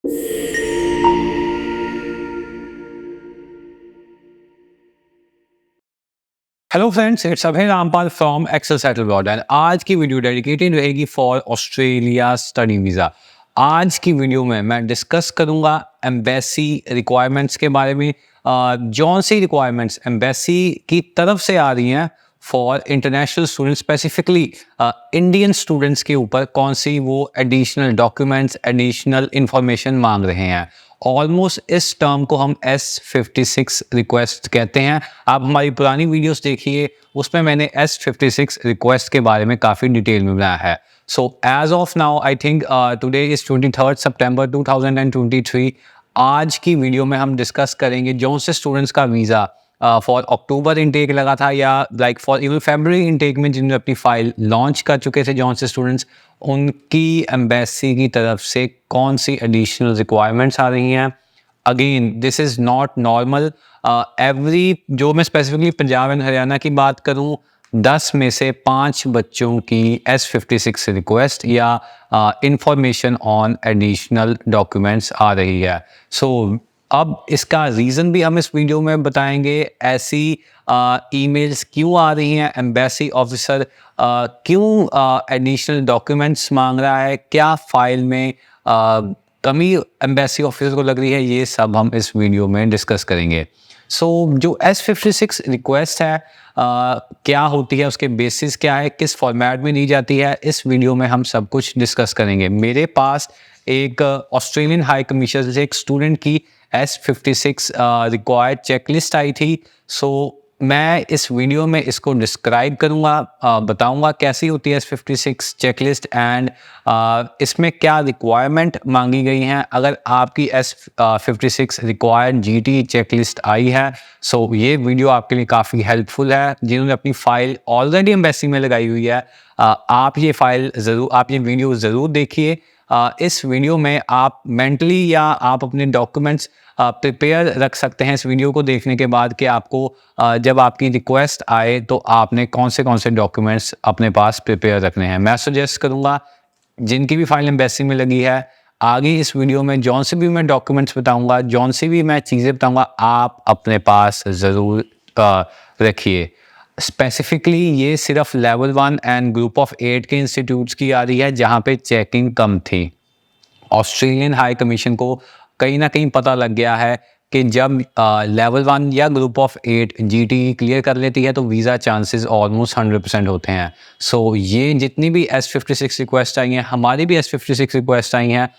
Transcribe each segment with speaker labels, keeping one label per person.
Speaker 1: Hello friends, it's Abhay Rampal from Excel settle abroad and आज की video dedicated रहेगी for Australia study visa. आज की वीडियो में मैं डिस्कस करूंगा एम्बेसी रिक्वायरमेंट्स के बारे में। जौन सी रिक्वायरमेंट्स एम्बेसी की तरफ से आ रही हैं for international students, specifically Indian students के ऊपर कौन सी वो एडिशनल डॉक्यूमेंट्स, एडिशनल इंफॉर्मेशन मांग रहे हैं। ऑलमोस्ट इस टर्म को हम S56 रिक्वेस्ट कहते हैं। आप हमारी पुरानी वीडियोस देखिए, उसमें मैंने S56 रिक्वेस्ट के बारे में काफ़ी डिटेल में बनाया है। So as of now I think today is 23 September 2023। आज की वीडियो में हम डिस्कस करेंगे जौन से स्टूडेंट्स का वीज़ा फॉर अक्टूबर इनटेक लगा था या like for even February intake में जिन्होंने अपनी फ़ाइल लॉन्च कर चुके थे, जौन से स्टूडेंट्स, उनकी एम्बेसी की तरफ से कौन सी एडिशनल रिक्वायरमेंट्स आ रही हैं। Again this is not normal. Every, जो मैं स्पेसिफिकली पंजाब एंड हरियाणा की बात करूं, 10 में से 5 बच्चों की S56 रिक्वेस्ट या इंफॉर्मेशन ऑन एडिशनल डॉक्यूमेंट्स आ रही है। सो अब इसका रीज़न भी हम इस वीडियो में बताएंगे। ऐसी ईमेल्स क्यों आ रही हैं, एम्बेसी ऑफिसर क्यों एडिशनल डॉक्यूमेंट्स मांग रहा है, क्या फ़ाइल में कमी एम्बेसी ऑफिसर को लग रही है, ये सब हम इस वीडियो में डिस्कस करेंगे। सो जो S56 रिक्वेस्ट है क्या होती है, उसके बेसिस क्या है, किस फॉर्मेट में दी जाती है, इस वीडियो में हम सब कुछ डिस्कस करेंगे। मेरे पास एक ऑस्ट्रेलियन हाई कमीशन से एक स्टूडेंट की S56 रिक्वायर्ड चेकलिस्ट आई थी। सो मैं इस वीडियो में इसको डिस्क्राइब करूँगा, बताऊँगा कैसी होती है S56 चेकलिस्ट एंड इसमें क्या रिक्वायरमेंट मांगी गई हैं। अगर आपकी S56 रिक्वायर्ड GT चेकलिस्ट आई है, सो ये वीडियो आपके लिए काफ़ी हेल्पफुल है। जिन्होंने अपनी फ़ाइल ऑलरेडी एम्बेसी में लगाई हुई है, आप ये वीडियो ज़रूर देखिए। इस वीडियो में आप मेंटली या आप अपने डॉक्यूमेंट्स प्रिपेयर रख सकते हैं इस वीडियो को देखने के बाद कि आपको जब आपकी रिक्वेस्ट आए तो आपने कौन से डॉक्यूमेंट्स अपने पास प्रिपेयर रखने हैं। मैं सजेस्ट करूंगा जिनकी भी फाइल एम्बेसी में लगी है, आगे इस वीडियो में जौन से भी मैं डॉक्यूमेंट्स बताऊंगा, जौन सी भी मैं चीज़ें बताऊंगा, आप अपने पास ज़रूर रखिए। स्पेसिफिकली ये सिर्फ लेवल 1 एंड ग्रुप ऑफ 8 के इंस्टीट्यूट्स की आ रही है जहाँ पे चेकिंग कम थी। ऑस्ट्रेलियन हाई कमीशन को कहीं ना कहीं पता लग गया है कि जब लेवल 1 या ग्रुप ऑफ 8 GT क्लियर कर लेती है तो वीज़ा चांसेस ऑलमोस्ट 100% होते हैं। सो ये जितनी भी S56 रिक्वेस्ट आई हैं, हमारी भी S56 रिक्वेस्ट आई हैं,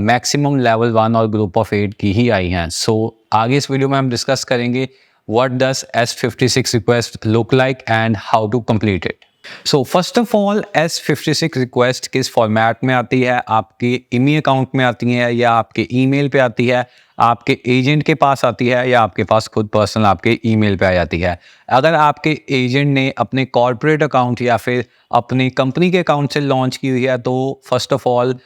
Speaker 1: मैक्सिमम लेवल 1 और ग्रुप ऑफ 8 की ही आई हैं। सो आगे इस वीडियो में हम डिस्कस करेंगे what does S56 request look like and how to complete it. So first of all, S56 request किस फॉर्मेट में आती है, आपके ईमेल अकाउंट में आती है या आपके ईमेल पे आती है, आपके एजेंट के पास आती है या आपके पास खुद पर्सनल आपके ईमेल पे आ जाती है। अगर आपके एजेंट ने अपने कॉर्पोरेट अकाउंट या फिर अपनी कंपनी के अकाउंट से लॉन्च की हुई है तो फर्स्ट ऑफ ऑल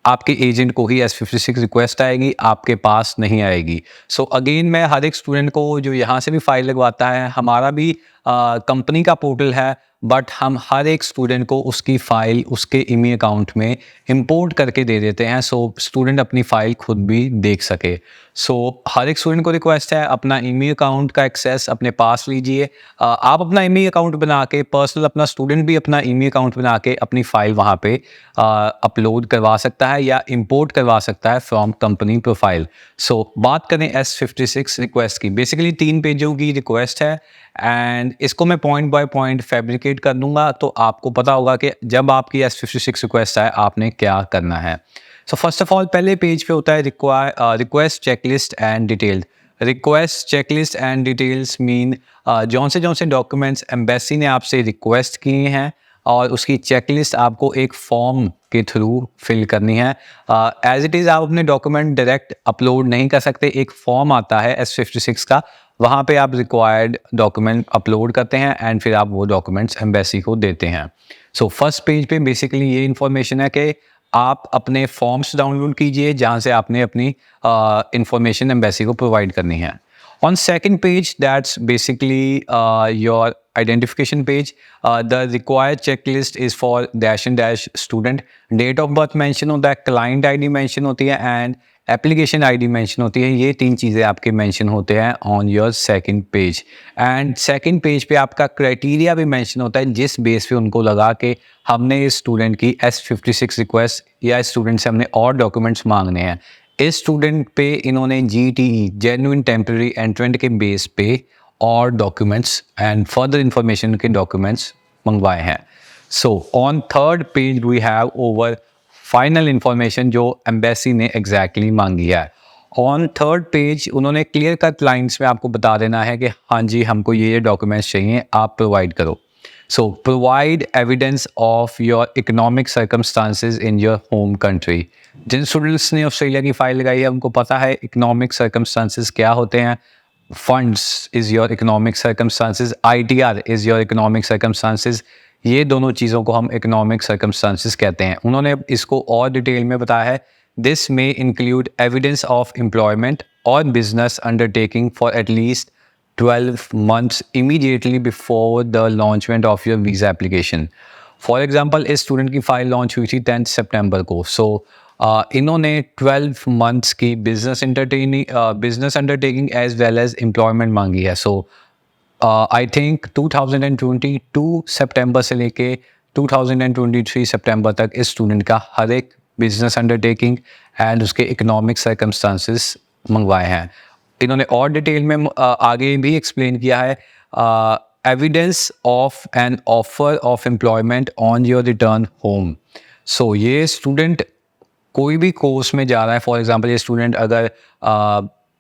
Speaker 1: आपके एजेंट को ही S56 रिक्वेस्ट आएगी, आपके पास नहीं आएगी। सो अगेन मैं हर एक स्टूडेंट को जो यहाँ से भी फाइल लगवाता है, हमारा भी कंपनी का पोर्टल है, बट हम हर एक स्टूडेंट को उसकी फ़ाइल उसके ईमेल अकाउंट में इंपोर्ट करके दे देते हैं, सो स्टूडेंट अपनी फ़ाइल खुद भी देख सके। सो हर एक स्टूडेंट को रिक्वेस्ट है अपना ईमेल अकाउंट का एक्सेस अपने पास लीजिए। आप अपना ईमेल अकाउंट बना के, पर्सनल अपना स्टूडेंट भी अपना ईमेल अकाउंट बना के अपनी फ़ाइल वहाँ पे अपलोड करवा सकता है या इंपोर्ट करवा सकता है फ्रॉम कंपनी प्रोफाइल। सो बात करें S56 रिक्वेस्ट की, बेसिकली 3 पेजों की रिक्वेस्ट है एंड इसको मैं पॉइंट बाय पॉइंट फैब्रिकेट कर दूंगा तो आपको पता होगा कि जब आपकी S56 रिक्वेस्ट आए आपने क्या करना है। सो फर्स्ट ऑफ ऑल पहले पेज पे होता है request checklist and detail. Request checklist and details mean जौन से डॉक्यूमेंट्स एम्बेसी ने आपसे रिक्वेस्ट किए हैं और उसकी चेकलिस्ट आपको एक फॉर्म के थ्रू फिल करनी है। एज इट इज़ आप अपने डॉक्यूमेंट डायरेक्ट अपलोड नहीं कर सकते, एक फॉर्म आता है S56 का, वहाँ पे आप रिक्वायर्ड डॉक्यूमेंट अपलोड करते हैं एंड फिर आप वो डॉक्यूमेंट्स एम्बेसी को देते हैं। सो फर्स्ट पेज पे बेसिकली ये इन्फॉर्मेशन है कि आप अपने फॉर्म्स डाउनलोड कीजिए जहाँ से आपने अपनी इंफॉर्मेशन एम्बेसी को प्रोवाइड करनी है। On second page, that's basically your identification page. The required checklist is for dash and dash student. Date of birth mention होता है, client ID mention होती है and application ID mention होती है. ये तीन चीज़ें आपके mention होते हैं on your second page. And second page पे आपका criteria भी mention होता है जिस base पे उनको लगा के हमने इस student की S56 request या student से हमने और documents मांगने हैं. इस स्टूडेंट पे इन्होंने GTE जेन्युइन टेम्पररी एंट्रेंट के बेस पे और डॉक्यूमेंट्स एंड फर्दर इंफॉर्मेशन के डॉक्यूमेंट्स मंगवाए हैं. So on third page we have over final information जो एम्बेसी ने एग्जैक्टली मांगी है. ऑन थर्ड पेज उन्होंने क्लियर कट लाइन्स में आपको बता देना है कि हाँ जी हमको ये डॉक्यूमेंट्स चाहिए, आप प्रोवाइड करो. So provide evidence of your economic circumstances in your home country. जिन स्टूडेंट्स ने ऑस्ट्रेलिया की फाइल लगाई है उनको पता है इकोनॉमिक सर्कमस्टांसिस क्या होते हैं. Funds is your economic circumstances, ITR is your economic circumstances. ये दोनों चीज़ों को हम इकोनॉमिक सर्कमस्टांसिस कहते हैं. उन्होंने इसको और डिटेल में बताया है. This may include evidence of employment और business undertaking for at least 12 months immediately before the launchment of your visa application. For example, इस स्टूडेंट की फाइल लॉन्च हुई थी 10 सितंबर को. सो इन्होंने 12 मंथ्स की business undertaking as well as employment मांगी है. सो आई थिंक 2022 सितंबर से लेके 2023 सितंबर तक इस स्टूडेंट का हर एक बिजनेस अंडरटेकिंग एंड उसके इकोनॉमिक सर्कमस्टांसिस मंगवाए हैं. इन्होंने और डिटेल में आगे भी एक्सप्लेन किया है. Evidence of an offer of employment on your return home. So ये स्टूडेंट कोई भी कोर्स में जा रहा है, फॉर एग्जांपल ये स्टूडेंट अगर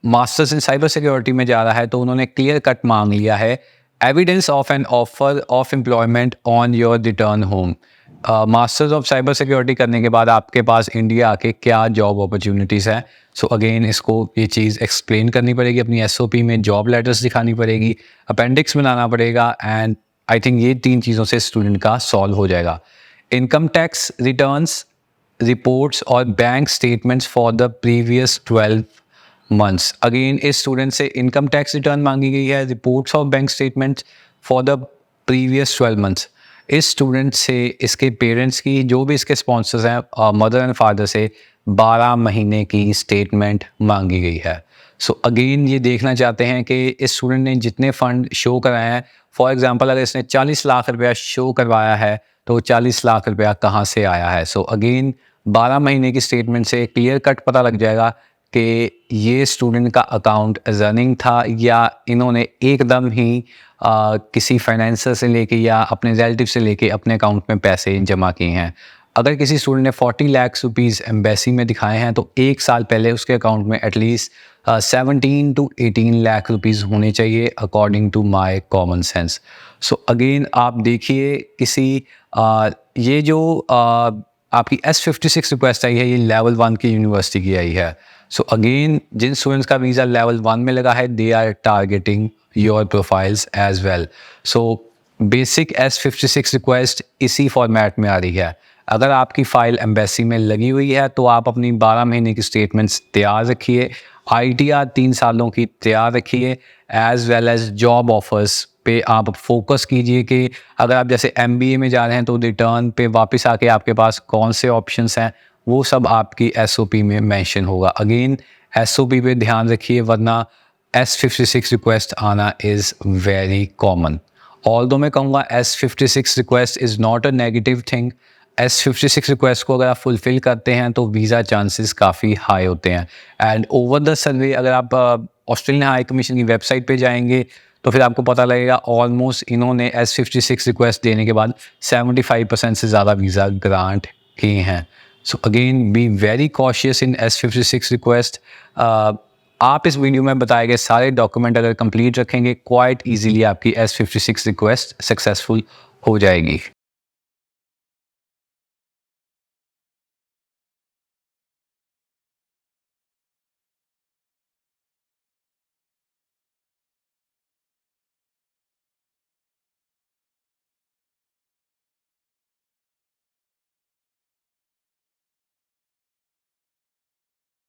Speaker 1: मास्टर्स इन साइबर सिक्योरिटी में जा रहा है तो उन्होंने क्लियर कट मांग लिया है evidence of an offer of employment on your return home. Masters of cyber security करने के बाद आपके पास इंडिया आके क्या जॉब अपॉर्चुनिटीज़ हैं. सो अगेन इसको ये चीज़ एक्सप्लेन करनी पड़ेगी, अपनी SOP में जॉब लेटर्स दिखानी पड़ेगी, अपेंडिक्स बनाना पड़ेगा एंड आई थिंक ये तीन चीज़ों से स्टूडेंट का सॉल्व हो जाएगा. इनकम टैक्स रिटर्न्स रिपोर्ट्स और bank statements for the previous 12 months. Again इस स्टूडेंट से इनकम टैक्स रिटर्न मांगी गई है, reports of bank statements for the previous 12 months. इस स्टूडेंट से इसके पेरेंट्स की जो भी इसके स्पॉन्सर्स हैं मदर एंड फादर से 12 महीने की स्टेटमेंट मांगी गई है. सो अगेन ये देखना चाहते हैं कि इस स्टूडेंट ने जितने फ़ंड शो कराए हैं, फॉर एग्जांपल अगर इसने 40 लाख रुपया शो करवाया है तो 40 लाख रुपया कहाँ से आया है. सो अगेन 12 महीने की स्टेटमेंट से क्लियर कट पता लग जाएगा कि ये स्टूडेंट का अकाउंट रनिंग था या इन्होंने एकदम ही किसी फाइनेंसर से लेके या अपने रिलेटिव से लेके अपने अकाउंट में पैसे जमा किए हैं. अगर किसी स्टूडेंट ने 40 लाख रुपीज़ एम्बेसी में दिखाए हैं तो एक साल पहले उसके अकाउंट में एटलीस्ट 17 to 18 लाख रुपीज़ होने चाहिए according to my common sense. So again आप देखिए किसी ये जो आपकी S56 रिक्वेस्ट आई है ये लेवल 1 की यूनिवर्सिटी की आई है. सो अगेन जिन स्टूडेंट्स का वीज़ा लेवल 1 में लगा है they are targeting your profiles as well. So basic S56 request इसी फॉर्मेट में आ रही है. अगर आपकी फ़ाइल एम्बेसी में लगी हुई है तो आप अपनी 12 महीने की स्टेटमेंट्स तैयार रखिए, ITR 3 सालों की तैयार रखिए, as well as job offers पे आप फोकस कीजिए कि अगर आप जैसे MBA में जा रहे हैं तो रिटर्न पे वापस आके आपके पास कौन से ऑप्शंस हैं वो सब आपकी SOP में मेंशन होगा. अगेन SOP पे ध्यान रखिए वरना S56 रिक्वेस्ट आना इज़ वेरी कॉमन. ऑल्दो मैं कहूँगा S56 request is not a negative thing. S56 request को अगर आप फुलफ़िल करते हैं तो वीज़ा चांसेस काफ़ी हाई होते हैं. एंड ओवर द सर्वे अगर आप ऑस्ट्रेलियन हाई कमीशन की वेबसाइट पे जाएंगे तो फिर आपको पता लगेगा ऑलमोस्ट इन्होंने S56 रिक्वेस्ट देने के बाद 75% से ज़्यादा वीज़ा ग्रांट किए हैं. So again be very cautious in S56 request. आप इस वीडियो में बताए गए सारे डॉक्यूमेंट अगर कंप्लीट रखेंगे क्वाइट ईजीली आपकी S56 रिक्वेस्ट सक्सेसफुल हो जाएगी.